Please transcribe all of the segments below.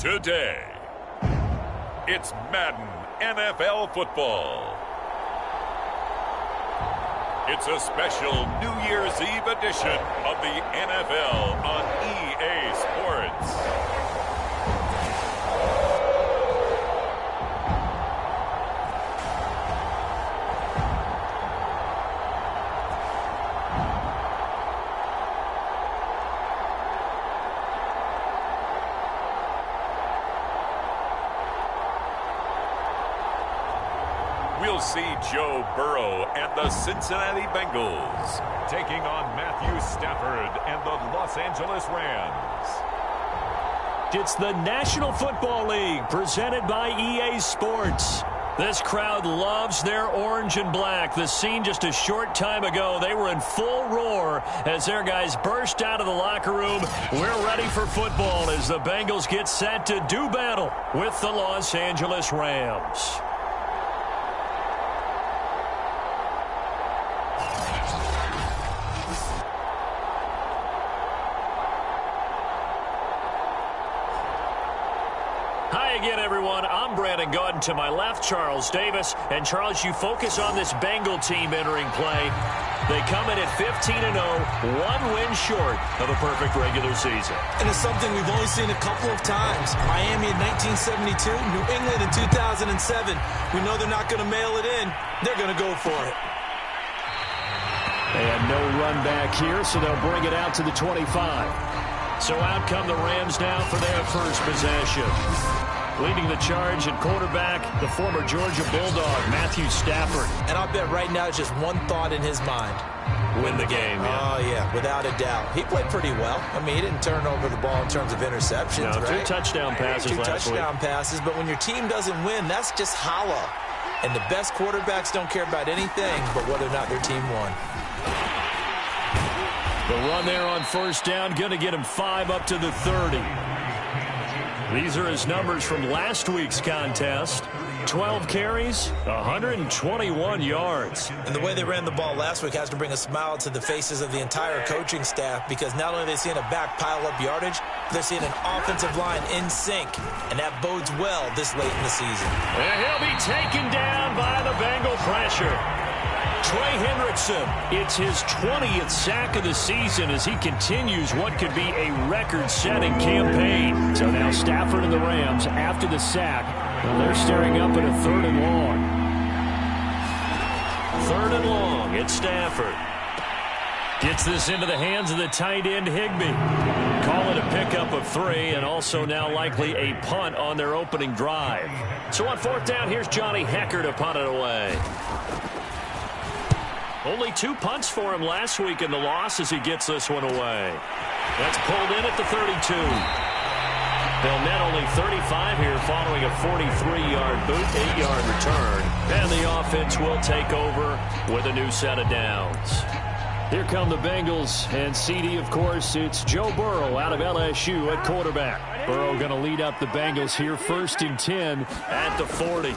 Today, it's Madden NFL football. It's a special New Year's Eve edition of the NFL on EA Sports. We'll see Joe Burrow and the Cincinnati Bengals taking on Matthew Stafford and the Los Angeles Rams. It's the National Football League presented by EA Sports. This crowd loves their orange and black. The scene just a short time ago, they were in full roar as their guys burst out of the locker room. We're ready for football as the Bengals get set to do battle with the Los Angeles Rams. Again, everyone, I'm Brandon Gordon. To my left, Charles Davis. And, Charles, you focus on this Bengal team entering play. They come in at 15-0, one win short of a perfect regular season. And it's something we've only seen a couple of times. Miami in 1972, New England in 2007. We know they're not going to mail it in. They're going to go for it. And no run back here, so they'll bring it out to the 25. So out come the Rams now for their first possession. Leading the charge at quarterback, the former Georgia Bulldog, Matthew Stafford. And I'll bet right now it's just one thought in his mind. Win the game. Oh, yeah, without a doubt. He played pretty well. I mean, he didn't turn over the ball in terms of interceptions, no, right? 2 touchdown passes last week. 2 touchdown passes, but when your team doesn't win, that's just hollow. And the best quarterbacks don't care about anything but whether or not their team won. The run there on first down, going to get him 5 up to the 30. These are his numbers from last week's contest. 12 carries, 121 yards. And the way they ran the ball last week has to bring a smile to the faces of the entire coaching staff, because not only are they seeing a back pile up yardage, they're seeing an offensive line in sync, and that bodes well this late in the season. And he'll be taken down by the Bengal pressure. Trey Hendrickson, it's his 20th sack of the season as he continues what could be a record-setting campaign. So now Stafford and the Rams, after the sack, they're staring up at a 3rd and long. 3rd and long, it's Stafford. Gets this into the hands of the tight end, Higbee. Call it a pickup of 3, and also now likely a punt on their opening drive. So on 4th down, here's Johnny Hecker to punt it away. Only 2 punts for him last week in the loss as he gets this one away. That's pulled in at the 32. They'll net only 35 here following a 43-yard boot, 8-yard return. And the offense will take over with a new set of downs. Here come the Bengals, and CD, of course, it's Joe Burrow out of LSU at quarterback. Burrow going to lead up the Bengals here, 1st and 10 at the 40.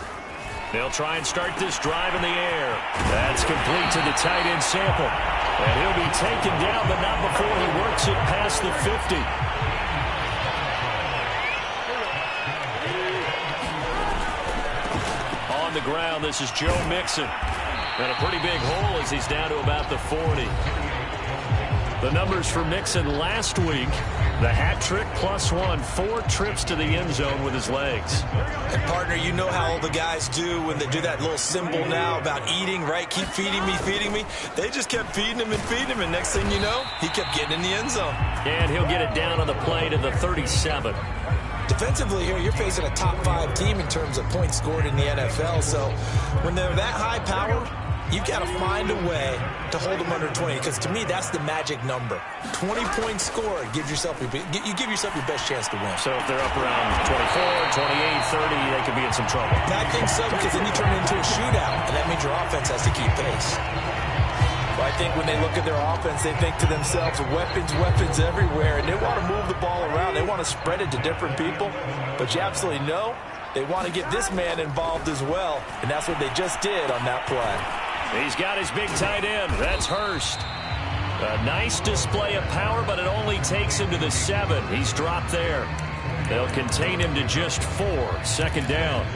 They'll try and start this drive in the air. That's complete to the tight end Sample. And he'll be taken down, but not before he works it past the 50. On the ground, this is Joe Mixon. And a pretty big hole as he's down to about the 40. The numbers for Mixon last week, the hat trick +1, 4 trips to the end zone with his legs. And, partner, you know how all the guys do when they do that little symbol now about eating, right? Keep feeding me, feeding me. They just kept feeding him, and next thing you know, he kept getting in the end zone. And he'll get it down on the play to the 37. Defensively here, you're facing a top 5 team in terms of points scored in the NFL. So when they're that high power, you've got to find a way to hold them under 20, because to me, that's the magic number. 20 points scored, you give yourself your best chance to win. So if they're up around 24, 28, 30, they could be in some trouble. I think so, because then you turn it into a shootout, and that means your offense has to keep pace. Well, I think when they look at their offense, they think to themselves, weapons everywhere, and they want to move the ball around. They want to spread it to different people, but you absolutely know they want to get this man involved as well, and that's what they just did on that play. He's got his big tight end. That's Hurst. A nice display of power, but it only takes him to the 7. He's dropped there. They'll contain him to just 4. 2nd down.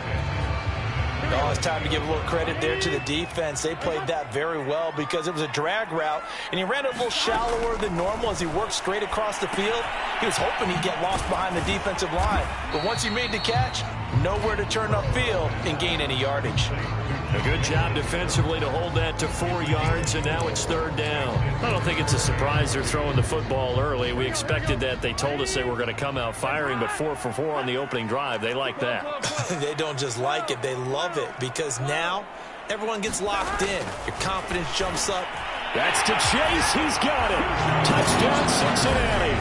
Oh, it's time to give a little credit there to the defense. They played that very well because it was a drag route, and he ran it a little shallower than normal as he worked straight across the field. He was hoping he'd get lost behind the defensive line. But once he made the catch, nowhere to turn upfield and gain any yardage. A good job defensively to hold that to 4 yards, and now it's 3rd down. I don't think it's a surprise they're throwing the football early. We expected that. They told us they were going to come out firing, but 4 for 4 on the opening drive. They like that. They don't just like it, they love it, because now everyone gets locked in. Your confidence jumps up. That's to Chase. He's got it. Touchdown, Cincinnati.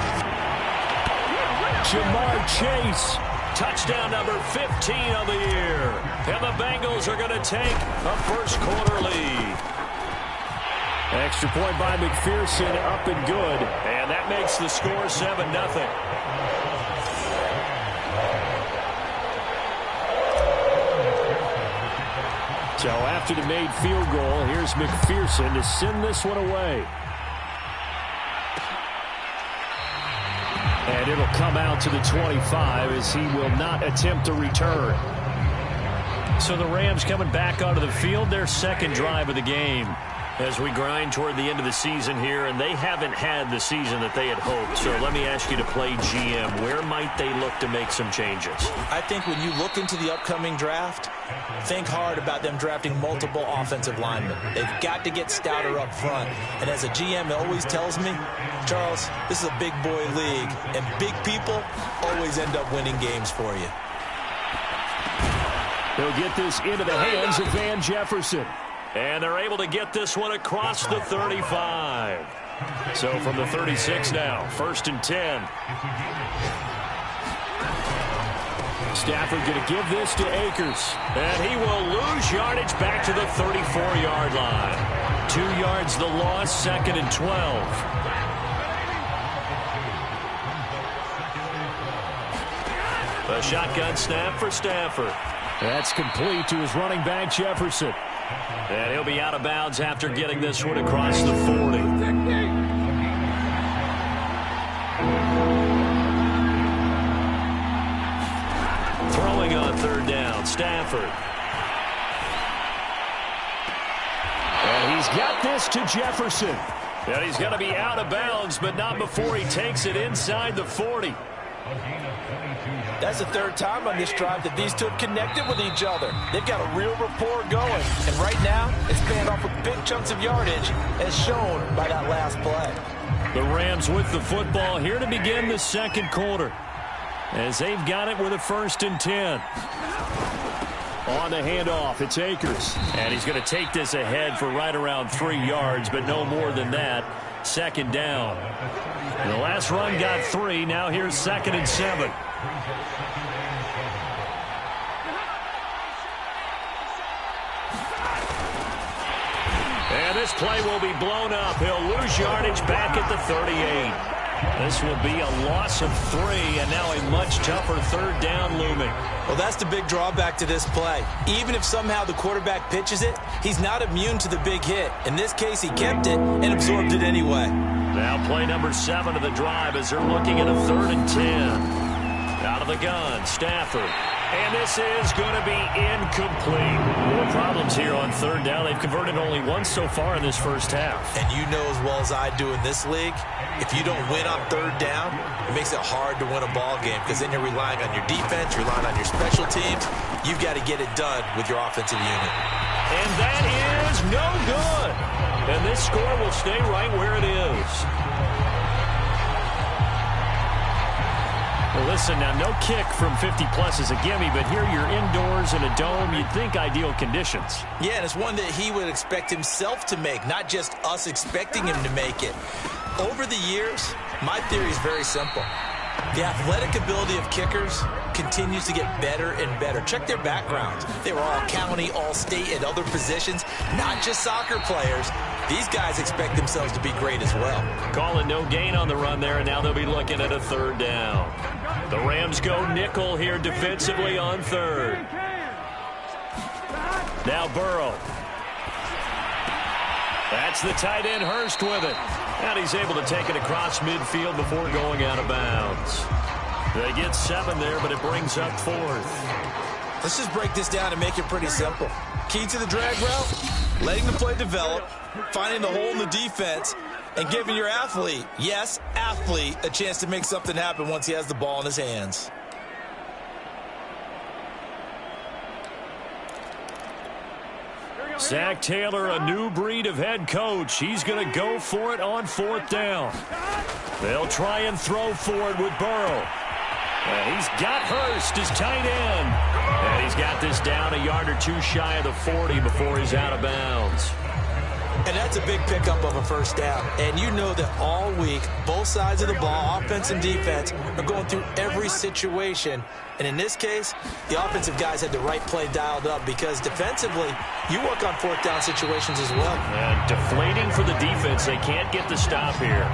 Jamar Chase. Touchdown number 15 of the year. And the Bengals are going to take a first-quarter lead. Extra point by McPherson, up and good. And that makes the score 7-0. So after the made field goal, here's McPherson to send this one away. And it'll come out to the 25 as he will not attempt a return. So the Rams coming back onto the field, their 2nd drive of the game. As we grind toward the end of the season here, and they haven't had the season that they had hoped. So let me ask you to play GM. Where might they look to make some changes? I think when you look into the upcoming draft, think hard about them drafting multiple offensive linemen. They've got to get stouter up front. And as a GM always tells me, Charles, this is a big boy league, and big people always end up winning games for you. They'll get this into the hands of Van Jefferson. And they're able to get this one across the 35. So from the 36 now, 1st and 10. Stafford going to give this to Akers. And he will lose yardage back to the 34-yard line. 2 yards the loss, 2nd and 12. A shotgun snap for Stafford. That's complete to his running back, Jefferson. And he'll be out of bounds after getting this one across the 40. Throwing on 3rd down, Stafford. And he's got this to Jefferson. And he's going to be out of bounds, but not before he takes it inside the 40. That's the 3rd time on this drive that these two have connected with each other. They've got a real rapport going. And right now, it's paying off with big chunks of yardage, as shown by that last play. The Rams with the football here to begin the 2nd quarter, as they've got it with a 1st and 10. On the handoff, it's Akers. And he's going to take this ahead for right around 3 yards, but no more than that. 2nd down. And the last run got 3. Now here's 2nd and 7. And this play will be blown up. He'll lose yardage back at the 38. This will be a loss of 3, and now a much tougher 3rd down looming. Well, that's the big drawback to this play. Even if somehow the quarterback pitches it, he's not immune to the big hit. In this case, he kept it and absorbed it anyway. Now play number 7 of the drive as they're looking at a 3rd and 10. Out of the gun, Stafford. And this is going to be incomplete. More problems here on 3rd down. They've converted only once so far in this first half. And you know as well as I do in this league, if you don't win on 3rd down, it makes it hard to win a ball game because then you're relying on your defense, you're relying on your special teams. You've got to get it done with your offensive unit. And that is no good. And this score will stay right where it is. Well, listen, now no kick from 50-plus is a gimme, but here you're indoors in a dome. You'd think ideal conditions. Yeah, and it's one that he would expect himself to make, not just us expecting him to make it. Over the years, my theory is very simple. The athletic ability of kickers continues to get better and better. Check their backgrounds. They were all county, all state, and other positions, not just soccer players. These guys expect themselves to be great as well. Call it no gain on the run there, and now they'll be looking at a 3rd down. The Rams go nickel here defensively on 3rd. Now Burrow. That's the tight end Hurst with it. And he's able to take it across midfield before going out of bounds. They get 7 there, but it brings up 4th. Let's just break this down and make it pretty simple. Key to the drag route, letting the play develop, finding the hole in the defense, and giving your athlete, yes, athlete, a chance to make something happen once he has the ball in his hands. Zach Taylor, a new breed of head coach. He's going to go for it on 4th down. They'll try and throw for it with Burrow. And he's got Hurst, his tight end. And he's got this down a yard or 2 shy of the 40 before he's out of bounds. And that's a big pickup of a first down. And you know that all week, both sides of the ball, offense and defense, are going through every situation. And in this case, the offensive guys had the right play dialed up because defensively, you work on 4th down situations as well. And deflating for the defense. They can't get the stop here.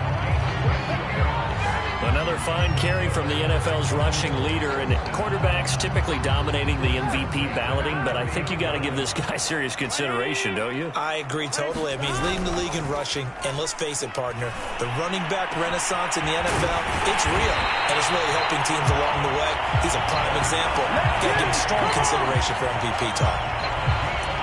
Another fine carry from the NFL's rushing leader, and quarterbacks typically dominating the MVP balloting, but I think you got to give this guy serious consideration, don't you? I agree totally. I mean, he's leading the league in rushing, and let's face it, partner, the running back renaissance in the NFL, it's real, and it's really helping teams along the way. He's a prime example. Got to give him strong consideration for MVP talk.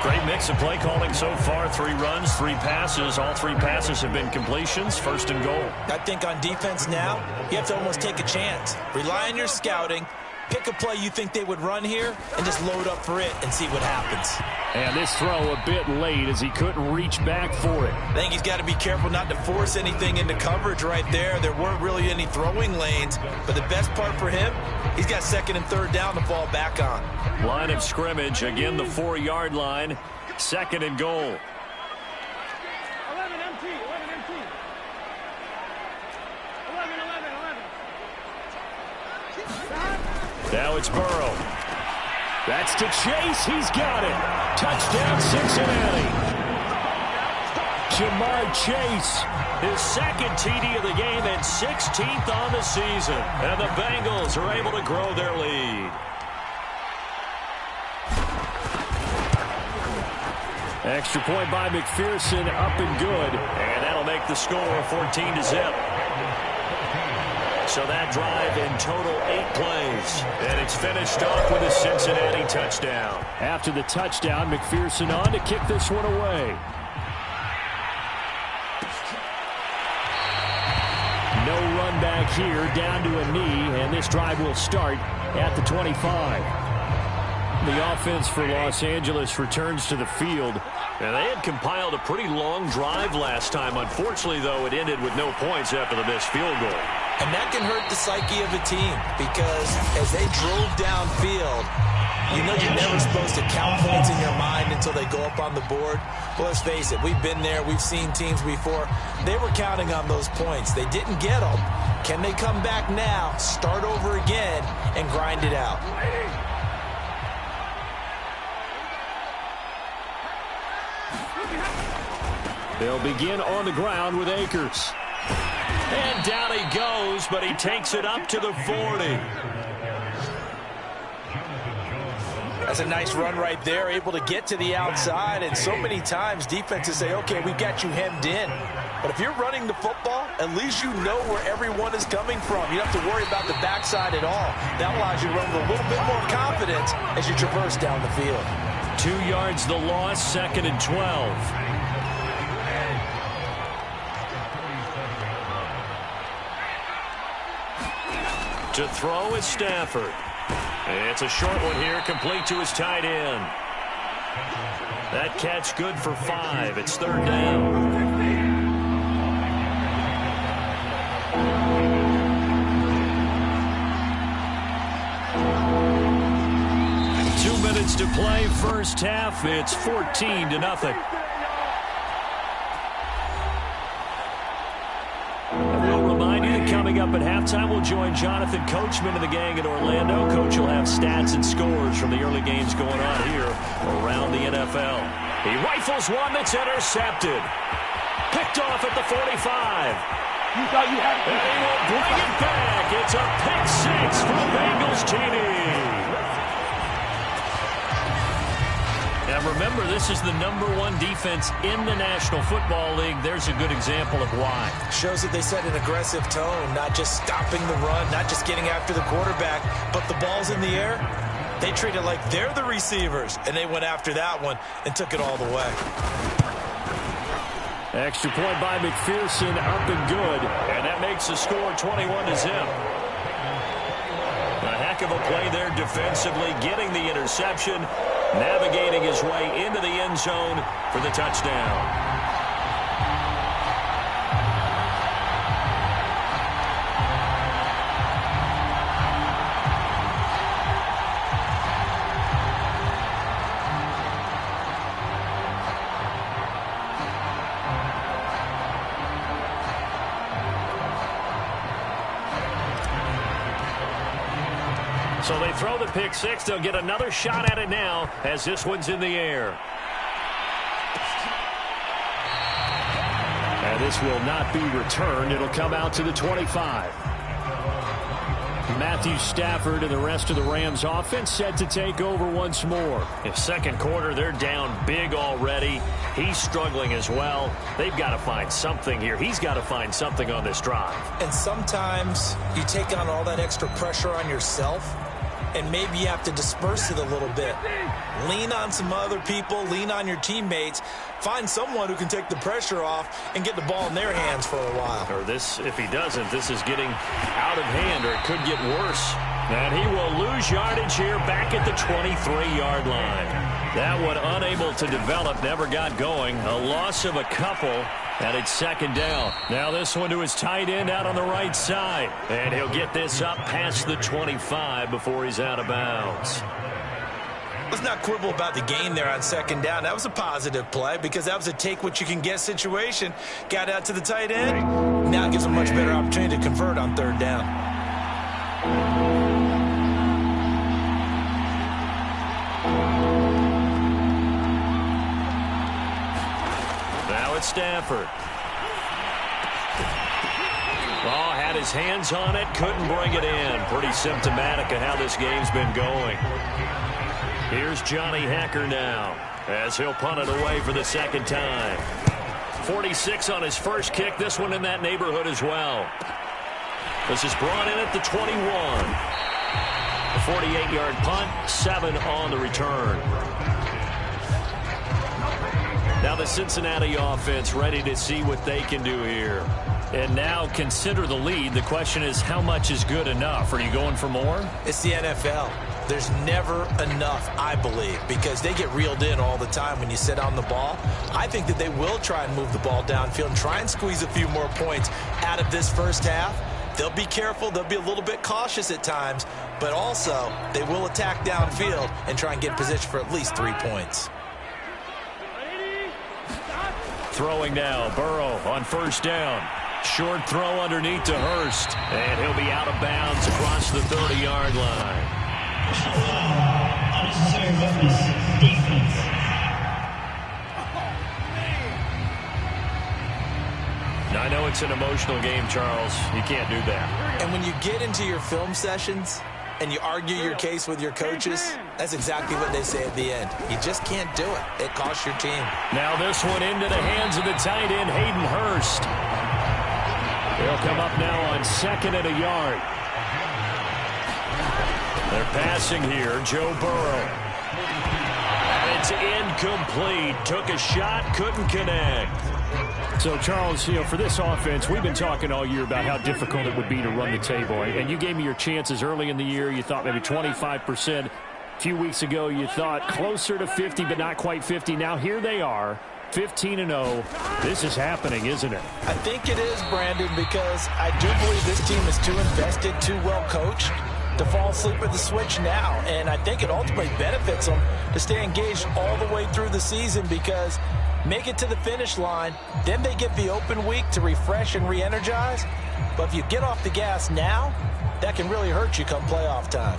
Great mix of play calling so far. 3 runs, 3 passes. All 3 passes have been completions. 1st and goal. I think on defense now, you have to almost take a chance. Rely on your scouting. Pick a play you think they would run here and just load up for it and see what happens. And this throw a bit late as he couldn't reach back for it. I think he's got to be careful not to force anything into coverage right there. There weren't really any throwing lanes, but the best part for him, he's got 2nd and 3rd down to fall back on. Line of scrimmage, again the 4-yard line, 2nd and goal. 11 empty. Now it's Burrow. That's to Chase. He's got it. Touchdown, Cincinnati. Jamar Chase, his 2nd TD of the game and 16th on the season. And the Bengals are able to grow their lead. Extra point by McPherson, up and good. And that'll make the score 14-0. So that drive in total 8 plays. And it's finished off with a Cincinnati touchdown. After the touchdown, McPherson on to kick this one away. No run back here, down to a knee, and this drive will start at the 25. The offense for Los Angeles returns to the field. And they had compiled a pretty long drive last time. Unfortunately, though, it ended with no points after the missed field goal. And that can hurt the psyche of a team because as they drove downfield, you know you're never supposed to count points in your mind until they go up on the board. Well, let's face it, we've been there. We've seen teams before. They were counting on those points. They didn't get them. Can they come back now, start over again, and grind it out? They'll begin on the ground with Akers. And down he goes, but he takes it up to the 40. That's a nice run right there, able to get to the outside. And so many times defenses say, okay, we've got you hemmed in. But if you're running the football, at least you know where everyone is coming from. You don't have to worry about the backside at all. That allows you to run with a little bit more confidence as you traverse down the field. 2 yards the loss, 2nd and 12. To throw is Stafford. It's a short one here, complete to his tight end. That catch good for 5. It's 3rd down. To play first half. It's 14-0. We'll remind you that coming up at halftime, we'll join Jonathan Coachman and the gang in Orlando. Coach will have stats and scores from the early games going on here around the NFL. He rifles one that's intercepted. Picked off at the 45. You thought you had it. And he will bring it back. It's a pick 6 for Bengals TD. And And remember, this is the #1 defense in the National Football League. There's a good example of why. Shows that they set an aggressive tone, not just stopping the run, not just getting after the quarterback, but the ball's in the air. They treat it like they're the receivers, and they went after that one and took it all the way. Extra point by McPherson, up and good. And that makes the score 21-0. A heck of a play there defensively, getting the interception, navigating his way into the end zone for the touchdown. So they throw the pick six. They'll get another shot at it now as this one's in the air. And this will not be returned. It'll come out to the 25. Matthew Stafford and the rest of the Rams offense set to take over once more. In second quarter, they're down big already. He's struggling as well. They've got to find something here. He's got to find something on this drive. And sometimes you take on all that extra pressure on yourself, and maybe you have to disperse it a little bit. Lean on some other people, lean on your teammates, find someone who can take the pressure off and get the ball in their hands for a while. Or this, if he doesn't, this is getting out of hand, or it could get worse. And he will lose yardage here back at the 23-yard line. That one unable to develop, never got going. A loss of a couple. And it's second down. Now this one to his tight end out on the right side. And he'll get this up past the 25 before he's out of bounds. Let's not quibble about the gain there on second down. That was a positive play because that was a take-what-you-can-get situation. Got out to the tight end. Now it gives him a much better opportunity to convert on third down. Now it's Stafford. Oh, had his hands on it, couldn't bring it in. Pretty symptomatic of how this game's been going. Here's Johnny Hacker now as he'll punt it away for the second time. 46 on his first kick. This one in that neighborhood as well. This is brought in at the 21. A 48-yard punt, 7 on the return. Now the Cincinnati offense ready to see what they can do here. And now consider the lead. The question is, how much is good enough? Are you going for more? It's the NFL. There's never enough, I believe, because they get reeled in all the time when you sit on the ball. I think that they will try and move the ball downfield and try and squeeze a few more points out of this first half. They'll be careful. They'll be a little bit cautious at times, but also they will attack downfield and try and get in position for at least 3 points. Throwing now, Burrow on first down. Short throw underneath to Hurst, and he'll be out of bounds across the 30-yard line. Now, I know it's an emotional game, Charles. You can't do that. And when you get into your film sessions and you argue your case with your coaches, that's exactly what they say at the end. You just can't do it. It costs your team. Now this one into the hands of the tight end, Hayden Hurst. They'll come up now on second and a yard. They're passing here, Joe Burrow. And it's incomplete. Took a shot, couldn't connect. So, Charles, for this offense, we've been talking all year about how difficult it would be to run the table. And you gave me your chances early in the year. You thought maybe 25%. A few weeks ago, you thought closer to 50, but not quite 50. Now, here they are, 15-0. This is happening, isn't it? I think it is, Brandon, because I do believe this team is too invested, too well coached to fall asleep at the switch now. And I think it ultimately benefits them to stay engaged all the way through the season because make it to the finish line, then they get the open week to refresh and re-energize. But if you get off the gas now, that can really hurt you come playoff time.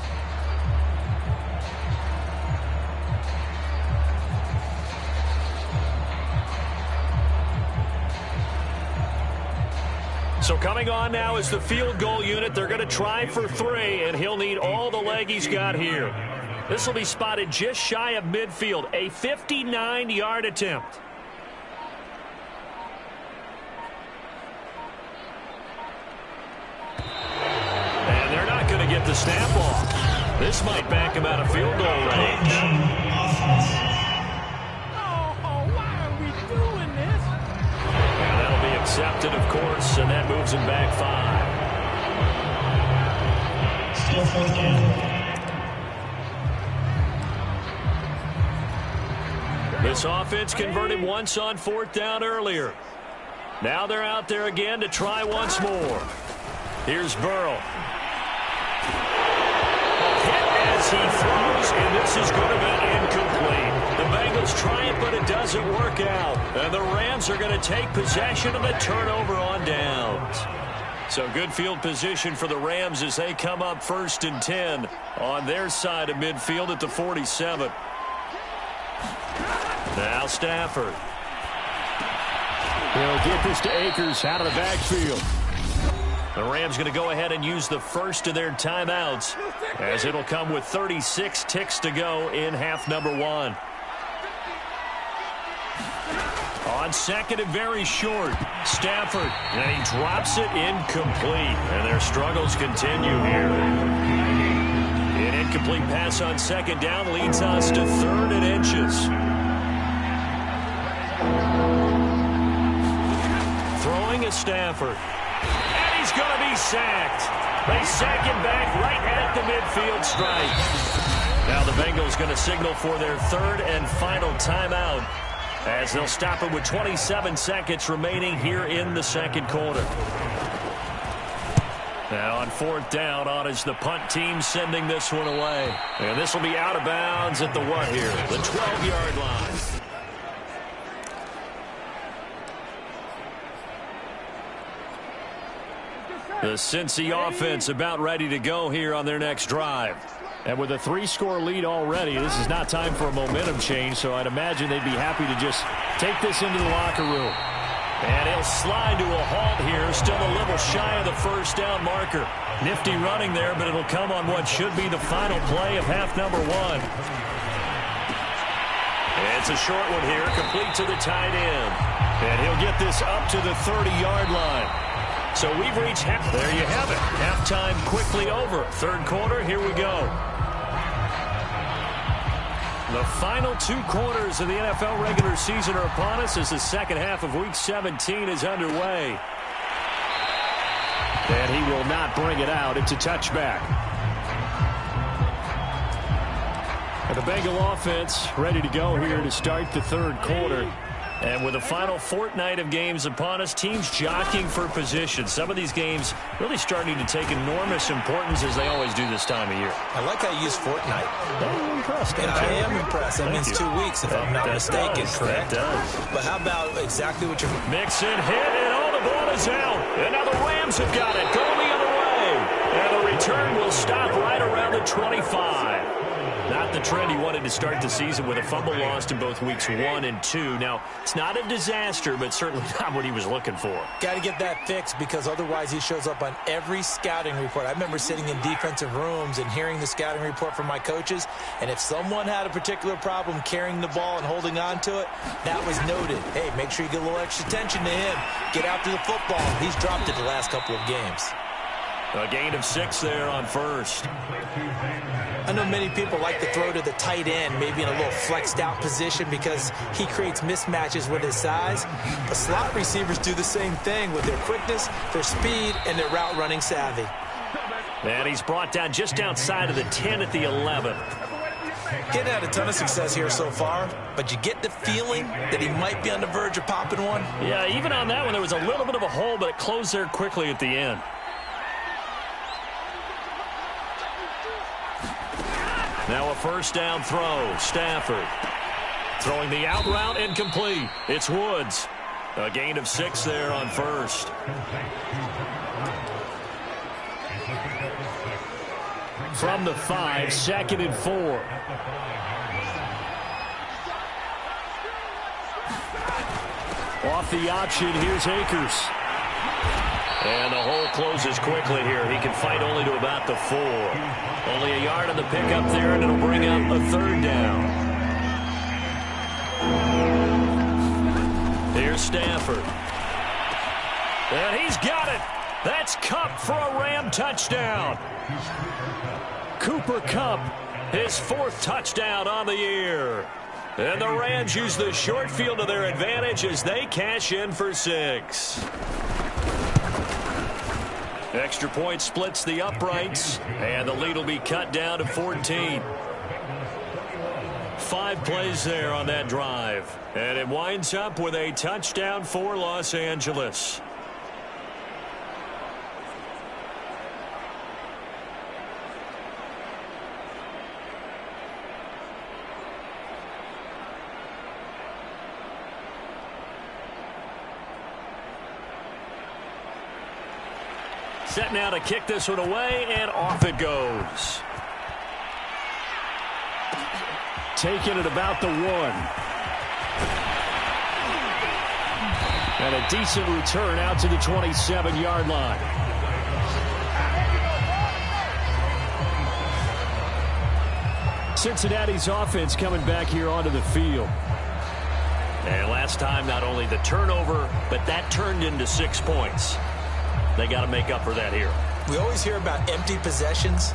So coming on now is the field goal unit. They're going to try for 3, and he'll need all the leg he's got here. This will be spotted just shy of midfield. A 59-yard attempt. And they're not going to get the snap off. This might back him out of field goal range. Why are we doing this? And that'll be accepted, of course, and that moves him back 5. Still fourth down. This offense converted once on fourth down earlier. Now they're out there again to try once more. Here's Burrow. A hit as he throws, and this is going to be incomplete. The Bengals try it, but it doesn't work out. And the Rams are going to take possession of the turnover on downs. So good field position for the Rams as they come up 1st and 10 on their side of midfield at the 47. Now Stafford. He'll get this to Akers out of the backfield. The Rams going to go ahead and use the first of their timeouts as it'll come with 36 ticks to go in half number 1. On second and very short, Stafford, and he drops it incomplete. And their struggles continue here. An incomplete pass on second down leads us to 3rd and inches. Throwing is Stafford. And he's going to be sacked. They sack him back right at the midfield stripe. Now the Bengals going to signal for their 3rd and final timeout as they'll stop it with 27 seconds remaining here in the second quarter. Now on 4th down, on is the punt team sending this one away. And this will be out of bounds at the what here? The 12-yard line. The Cincy offense about ready to go here on their next drive. And with a 3-score lead already, this is not time for a momentum change, so I'd imagine they'd be happy to just take this into the locker room. And he'll slide to a halt here, still a little shy of the first down marker. Nifty running there, but it'll come on what should be the final play of half number 1. It's a short one here, complete to the tight end. And he'll get this up to the 30-yard line. So we've reached half. There you have it. Halftime quickly over. 3rd quarter, here we go. The final 2 quarters of the NFL regular season are upon us as the second half of Week 17 is underway. And he will not bring it out. It's a touchback. And the Bengal offense ready to go here to start the 3rd quarter. And with the final fortnight of games upon us, teams jockeying for position. Some of these games really starting to take enormous importance as they always do this time of year. I like how you use fortnight. I'm impressed. And I am impressed. That means 2 weeks, if I'm not mistaken, correct? That does. But how about exactly what you're... Mixon hit, and all the ball is out. And now the Rams have got it. Going the other way. And the return will stop right around the 25. Not the trend he wanted to start the season with a fumble lost in both weeks 1 and 2. Now, it's not a disaster, but certainly not what he was looking for. Got to get that fixed because otherwise he shows up on every scouting report. I remember sitting in defensive rooms and hearing the scouting report from my coaches, and if someone had a particular problem carrying the ball and holding on to it, that was noted. Hey, make sure you get a little extra attention to him. Get after the football. He's dropped it the last couple of games. A gain of 6 there on first. I know many people like to throw to the tight end, maybe in a little flexed out position because he creates mismatches with his size. But slot receivers do the same thing with their quickness, their speed, and their route running savvy. And he's brought down just outside of the 10 at the 11. Getting had a ton of success here so far, but you get the feeling that he might be on the verge of popping one. Yeah, even on that one, there was a little bit of a hole, but it closed there quickly at the end. Now a first down throw. Stafford throwing the out route incomplete. It's Woods. A gain of 6 there on first. From the 5, 2nd and 4. Off the option, here's Akers. And the hole closes quickly here. He can fight only to about the 4. Only a yard on the pickup there, and it'll bring up a 3rd down. Here's Stafford. And he's got it. That's Kupp for a Ram touchdown. Cooper Kupp, his 4th touchdown on the year. And the Rams use the short field to their advantage as they cash in for 6. Extra point splits the uprights, and the lead will be cut down to 14. 5 plays there on that drive, and it winds up with a touchdown for Los Angeles. Set now to kick this one away, and off it goes. Taken at about the 1. And a decent return out to the 27-yard line. Cincinnati's offense coming back here onto the field. And last time, not only the turnover, but that turned into 6 points. They got to make up for that here. We always hear about empty possessions,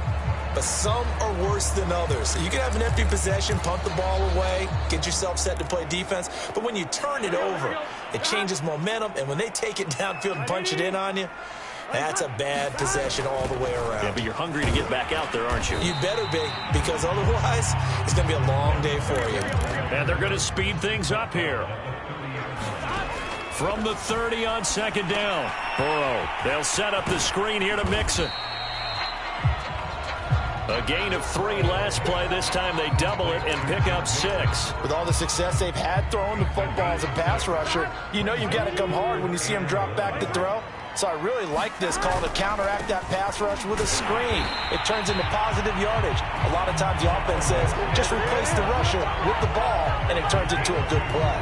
but some are worse than others. You can have an empty possession, punt the ball away, get yourself set to play defense, but when you turn it over, it changes momentum, and when they take it downfield and punch it in on you, that's a bad possession all the way around. Yeah, but you're hungry to get back out there, aren't you? You better be, because otherwise, it's going to be a long day for you. And they're going to speed things up here. From the 30 on 2nd down. Burrow, they'll set up the screen here to Mixon. A gain of 3 last play. This time they double it and pick up 6. With all the success they've had throwing the football as a pass rusher, you know you've got to come hard when you see them drop back to throw. So I really like this call to counteract that pass rush with a screen. It turns into positive yardage. A lot of times the offense says, just replace the rusher with the ball, and it turns into a good play.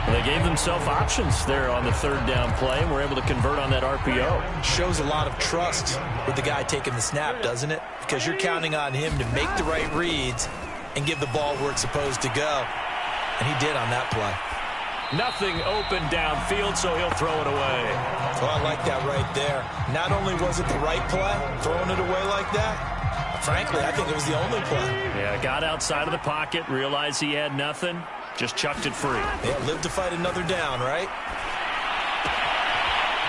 They gave themselves options there on the 3rd down play and were able to convert on that RPO. Shows a lot of trust with the guy taking the snap, doesn't it? Because you're counting on him to make the right reads and give the ball where it's supposed to go. And he did on that play. Nothing open downfield, so he'll throw it away. Oh, I like that right there. Not only was it the right play, throwing it away like that, frankly, I think it was the only play. Yeah, got outside of the pocket, realized he had nothing. Just chucked it free. Yeah, live to fight another down, right?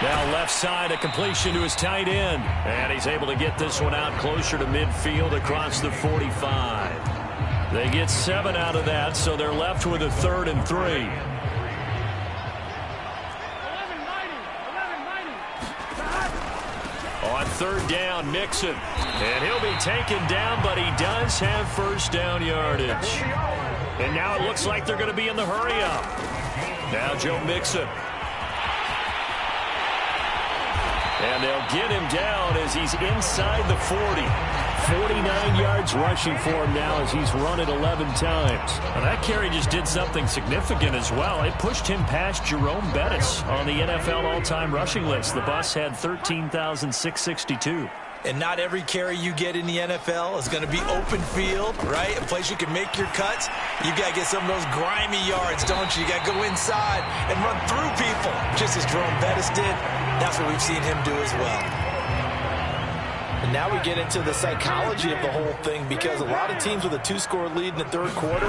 Now left side, a completion to his tight end. And he's able to get this one out closer to midfield across the 45. They get 7 out of that, so they're left with a 3rd and 3. On 3rd down, Mixon. And he'll be taken down, but he does have 1st down yardage. And now it looks like they're going to be in the hurry-up. Now Joe Mixon. And they'll get him down as he's inside the 40. 49 yards rushing for him now as he's run it 11 times. Now that carry just did something significant as well. It pushed him past Jerome Bettis on the NFL all-time rushing list. The bus had 13,662. And not every carry you get in the NFL is going to be open field, right? A place you can make your cuts. You got to get some of those grimy yards, don't you? You got to go inside and run through people, just as Jerome Bettis did. That's what we've seen him do as well. And now we get into the psychology of the whole thing, because a lot of teams with a 2-score lead in the 3rd quarter,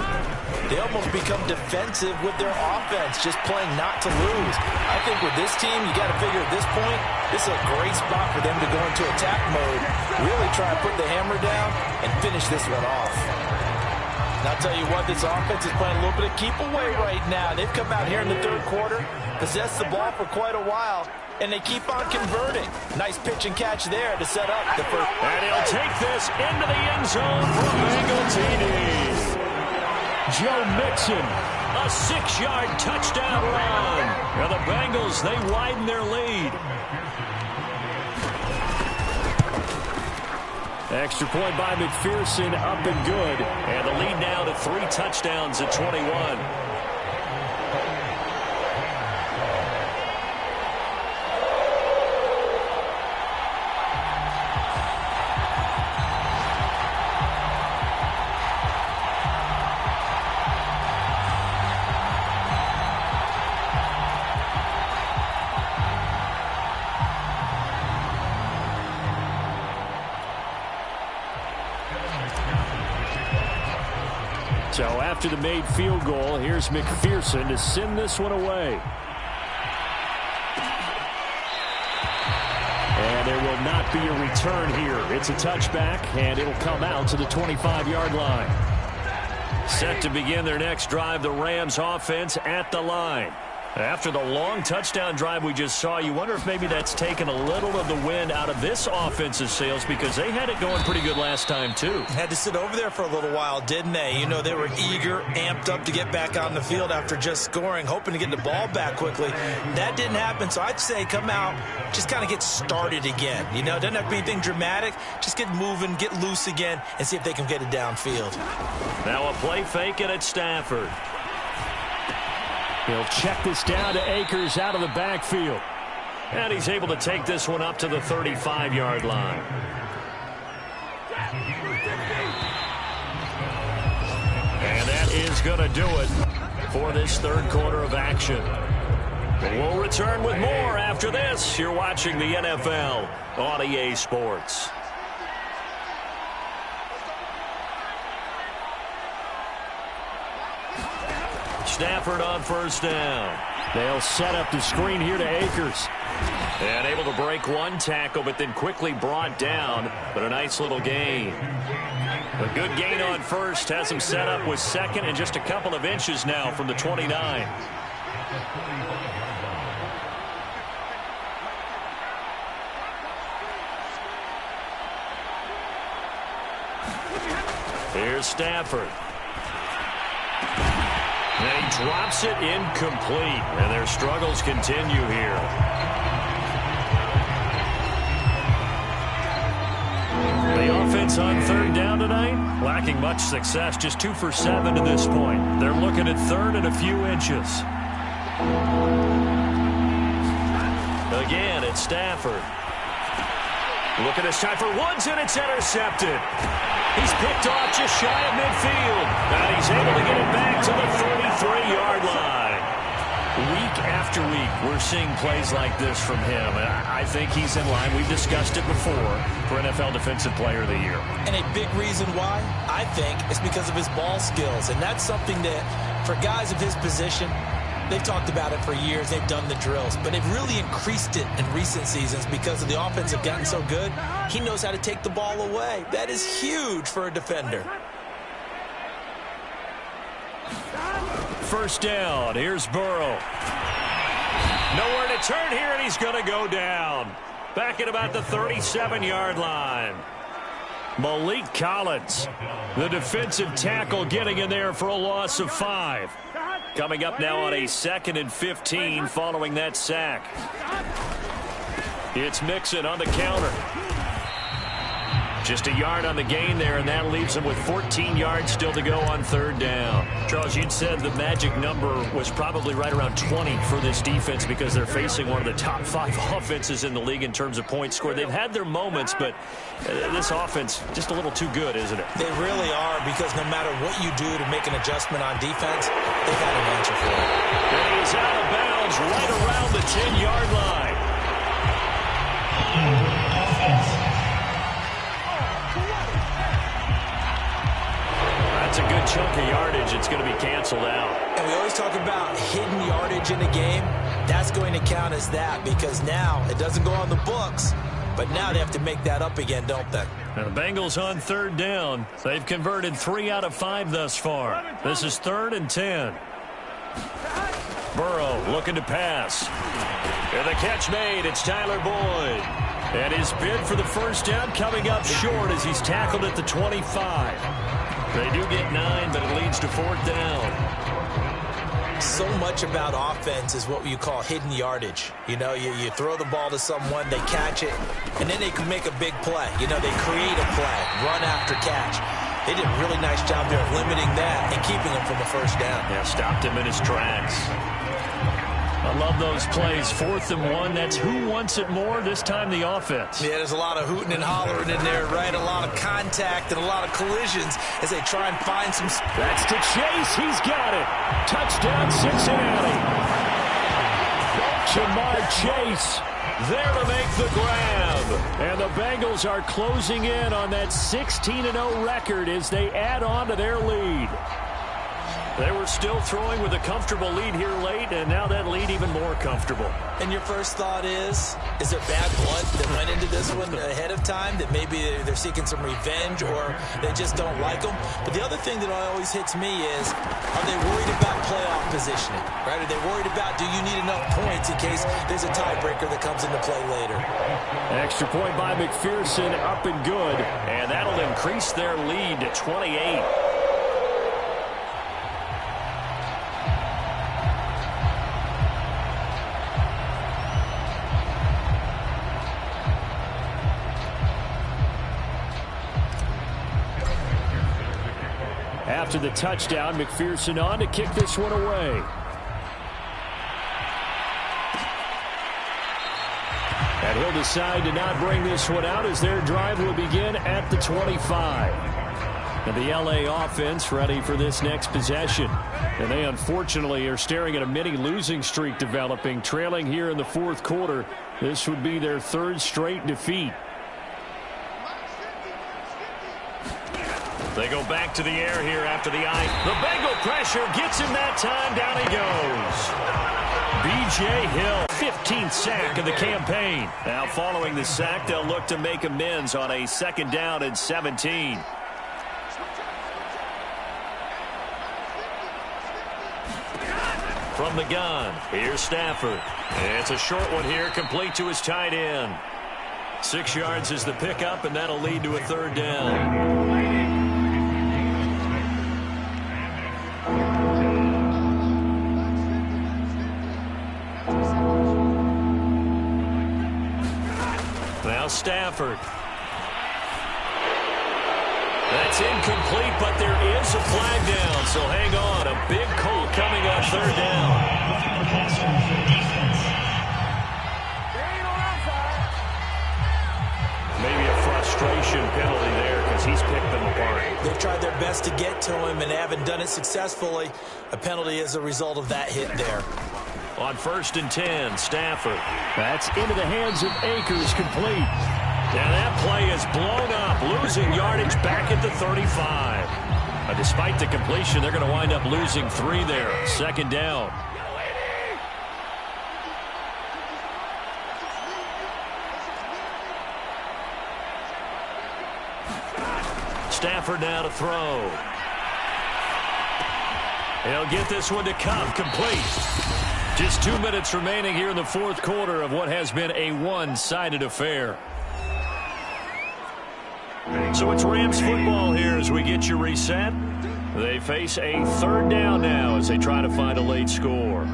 they almost become defensive with their offense, just playing not to lose. I think with this team, you got to figure at this point, this is a great spot for them to go into attack mode, really try to put the hammer down and finish this one off. And I'll tell you what, this offense is playing a little bit of keep away right now. They've come out here in the 3rd quarter, possessed the ball for quite a while, and they keep on converting. Nice pitch and catch there to set up the first. And he'll take this into the end zone for a Bengal TD. Joe Mixon, a 6-yard touchdown run. And the Bengals, they widen their lead. Extra point by McPherson, up and good. And the lead now to 3 touchdowns at 21. So after the made field goal, here's McPherson to send this one away. And there will not be a return here. It's a touchback, and it'll come out to the 25-yard line. Set to begin their next drive, the Rams offense at the line. After the long touchdown drive we just saw, you wonder if maybe that's taken a little of the wind out of this offense's sails, because they had it going pretty good last time, too. Had to sit over there for a little while, didn't they? You know, they were eager, amped up to get back on the field after just scoring, hoping to get the ball back quickly. That didn't happen, so I'd say come out, just kind of get started again. You know, doesn't have to be anything dramatic. Just get moving, get loose again, and see if they can get it downfield. Now a play fake, and it's Stafford. He'll check this down to Akers out of the backfield. And he's able to take this one up to the 35-yard line. And that is going to do it for this third quarter of action. We'll return with more after this. You're watching the NFL on EA Sports. Stafford on first down. They'll set up the screen here to Akers. And able to break one tackle, but then quickly brought down. But a nice little gain. A good gain on first. Has him set up with second and just a couple of inches now from the 29. Here's Stafford. And he drops it incomplete. And their struggles continue here. The offense on third down tonight, lacking much success. Just 2 for 7 to this point. They're looking at third and a few inches. Again, it's Stafford. Looking this time for Woods, and it's intercepted. He's picked off just shy of midfield. And he's able to get it back to the 33-yard line. Week after week, we're seeing plays like this from him. And I think he's in line. We've discussed it before for NFL Defensive Player of the Year. And a big reason why, I think, is because of his ball skills. And that's something that, for guys of his position, they've talked about it for years. They've done the drills. But they've really increased it in recent seasons because of the offense have gotten so good. He knows how to take the ball away. That is huge for a defender. First down. Here's Burrow. Nowhere to turn here, and he's going to go down. Back at about the 37-yard line. Malik Collins, the defensive tackle, getting in there for a loss of 5. Coming up now on a 2nd and 15 following that sack. It's Mixon on the counter. Just a yard on the gain there, and that leaves him with 14 yards still to go on third down. Charles, you'd said the magic number was probably right around 20 for this defense because they're facing one of the top 5 offenses in the league in terms of points scored. They've had their moments, but this offense just a little too good, isn't it? They really are, because no matter what you do to make an adjustment on defense, they've got an answer for it. And he's out of bounds right around the 10-yard line. That's a good chunk of yardage. It's going to be canceled out. And we always talk about hidden yardage in a game. That's going to count as that, because now it doesn't go on the books, but now they have to make that up again, don't they? Now the Bengals on third down. They've converted 3 out of 5 thus far. This is 3rd and 10. Burrow looking to pass. And the catch made. It's Tyler Boyd. And his bid for the first down coming up short as he's tackled at the 25. They do get 9, but it leads to 4th down. So much about offense is what you call hidden yardage. You know, you throw the ball to someone, they catch it, and then they can make a big play. You know, they create a play, run after catch. They did a really nice job there of limiting that and keeping him from the first down. Yeah, stopped him in his tracks. I love those plays. 4th and 1. That's who wants it more. This time the offense. Yeah, there's a lot of hooting and hollering in there, right? A lot of contact and a lot of collisions as they try and find some. That's to Chase. He's got it. Touchdown, Cincinnati. Jamar Chase there to make the grab. And the Bengals are closing in on that 16-0 record as they add on to their lead. They were still throwing with a comfortable lead here late, and now that lead even more comfortable. And your first thought is there bad blood that went into this one ahead of time, that maybe they're seeking some revenge or they just don't like them? But the other thing that always hits me is, are they worried about playoff positioning? Right? Are they worried about, do you need enough points in case there's a tiebreaker that comes into play later? Extra point by McPherson, up and good, and that'll increase their lead to 28. After the touchdown, McPherson on to kick this one away. And he'll decide to not bring this one out as their drive will begin at the 25. And the LA offense ready for this next possession. And they unfortunately are staring at a mini losing streak developing, trailing here in the fourth quarter. This would be their third straight defeat. They go back to the air here after the eye. The Bengal pressure gets him that time. Down he goes. B.J. Hill, 15th sack of the campaign. Now following the sack, they'll look to make amends on a second down and 17. From the gun, here's Stafford. It's a short one here, complete to his tight end. 6 yards is the pickup, and that'll lead to a third down. Now Stafford. That's incomplete, but there is a flag down, so hang on. A big call coming on third down. Maybe a frustration penalty there because he's picked them apart. They've tried their best to get to him and haven't done it successfully. A penalty is a result of that hit there. On 1st and 10, Stafford. That's into the hands of Akers, complete. Now that play is blown up, losing yardage back at the 35. Despite the completion, they're going to wind up losing 3 there. Second down. Stafford now to throw. He'll get this one to Cup, complete. Just 2 minutes remaining here in the fourth quarter of what has been a one-sided affair. So it's Rams football here as we get you reset. They face a third down now as they try to find a late score.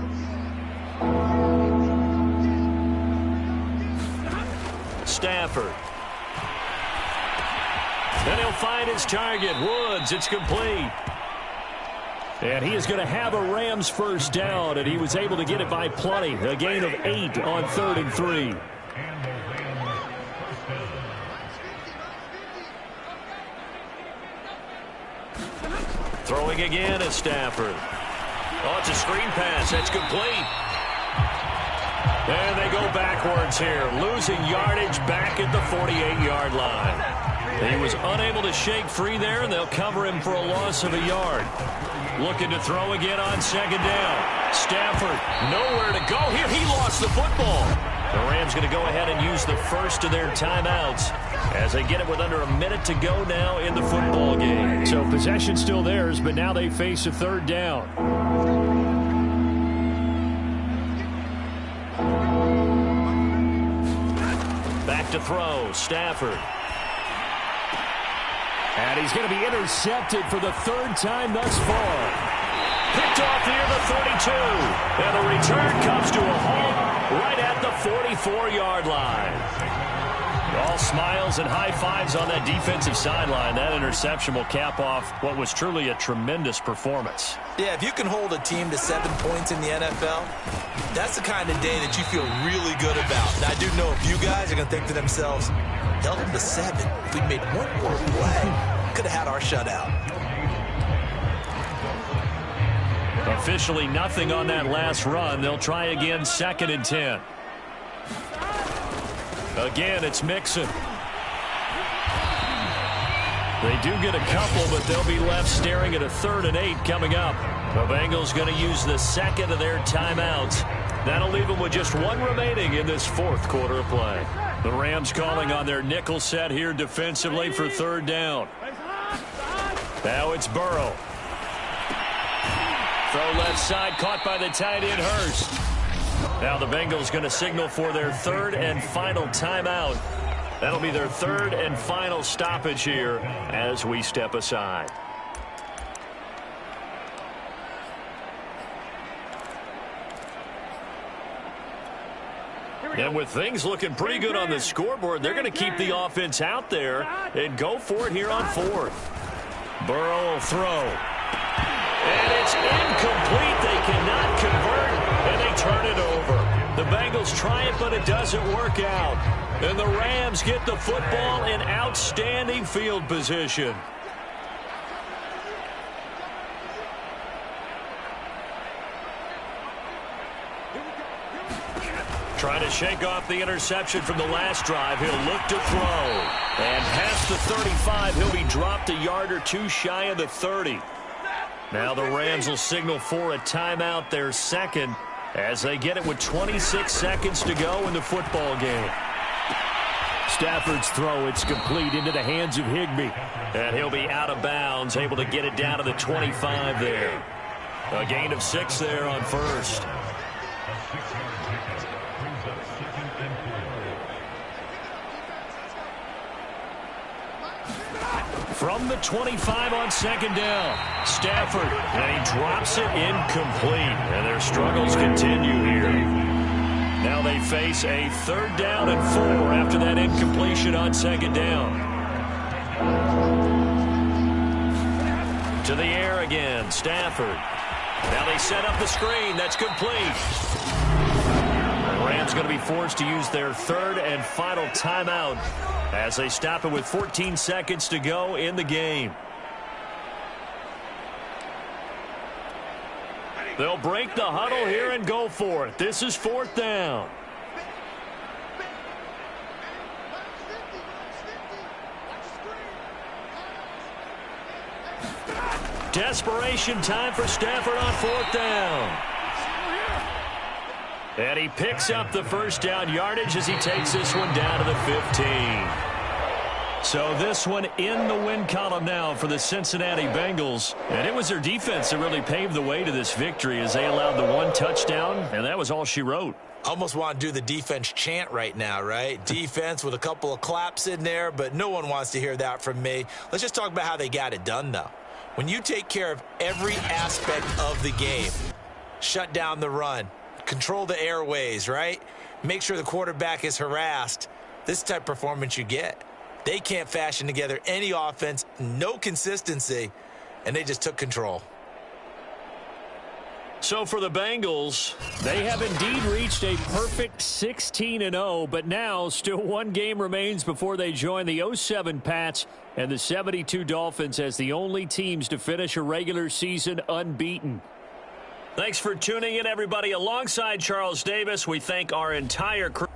Stafford. Then he'll find his target, Woods. It's complete. And he is going to have a Rams first down, and he was able to get it by plenty. A gain of 8 on 3rd and 3. Throwing again is Stafford. Oh, it's a screen pass. That's complete. And they go backwards here, losing yardage back at the 48-yard line. He was unable to shake free there, and they'll cover him for a loss of a yard. Looking to throw again on second down. Stafford, nowhere to go here. He lost the football. The Rams going to go ahead and use the first of their timeouts as they get it with under a minute to go now in the football game. So possession still theirs, but now they face a third down. Back to throw, Stafford. And he's going to be intercepted for the third time thus far. Picked off near the 32. And the return comes to a halt right at the 44-yard line. All smiles and high fives on that defensive sideline. That interception will cap off what was truly a tremendous performance. Yeah, if you can hold a team to 7 points in the NFL, that's the kind of day that you feel really good about. And I do know a few guys are going to think to themselves, held them to 7. If we'd made one more play, could have had our shutout. Officially nothing on that last run. They'll try again, 2nd and 10. Again, it's Mixon. They do get a couple, but they'll be left staring at a 3rd and 8 coming up. The Bengals going to use the second of their timeouts. That'll leave them with just one remaining in this 4th quarter of play. The Rams calling on their nickel set here defensively for 3rd down. Now it's Burrow. Throw left side, caught by the tight end Hurst. Now the Bengals going to signal for their 3rd and final timeout. That'll be their 3rd and final stoppage here as we step aside. And with things looking pretty good on the scoreboard, they're going to keep the offense out there and go for it here on 4th. Burrow will throw. And it's incomplete. They cannot convert, and they turn it over. The Bengals try it, but it doesn't work out. And the Rams get the football in outstanding field position. Trying to shake off the interception from the last drive. He'll look to throw. And past the 35, he'll be dropped a yard or two shy of the 30. Now the Rams will signal for a timeout, their 2nd, as they get it with 26 seconds to go in the football game. Stafford's throw, it's complete into the hands of Higbee. And he'll be out of bounds, able to get it down to the 25 there. A gain of 6 there on 1st. From the 25 on 2nd down, Stafford, and he drops it incomplete. And their struggles continue here. Now they face a 3rd down and 4 after that incompletion on 2nd down. To the air again, Stafford. Now they set up the screen. That's complete. The Rams going to be forced to use their 3rd and final timeout as they stop it with 14 seconds to go in the game. They'll break the huddle here and go for it. This is 4th down. Desperation time for Stafford on 4th down. And he picks up the 1st down yardage as he takes this one down to the 15. So this one in the win column now for the Cincinnati Bengals. And it was their defense that really paved the way to this victory as they allowed the 1 touchdown, and that was all she wrote. Almost want to do the defense chant right now, right? Defense with a couple of claps in there, but no one wants to hear that from me. Let's just talk about how they got it done, though. When you take care of every aspect of the game, shut down the run, control the airways, right? Make sure the quarterback is harassed. This type of performance you get. They can't fashion together any offense, no consistency, and they just took control. So for the Bengals, they have indeed reached a perfect 16-0, but now still 1 game remains before they join the 07 Pats and the 72 Dolphins as the only teams to finish a regular season unbeaten. Thanks for tuning in, everybody. Alongside Charles Davis, we thank our entire crew.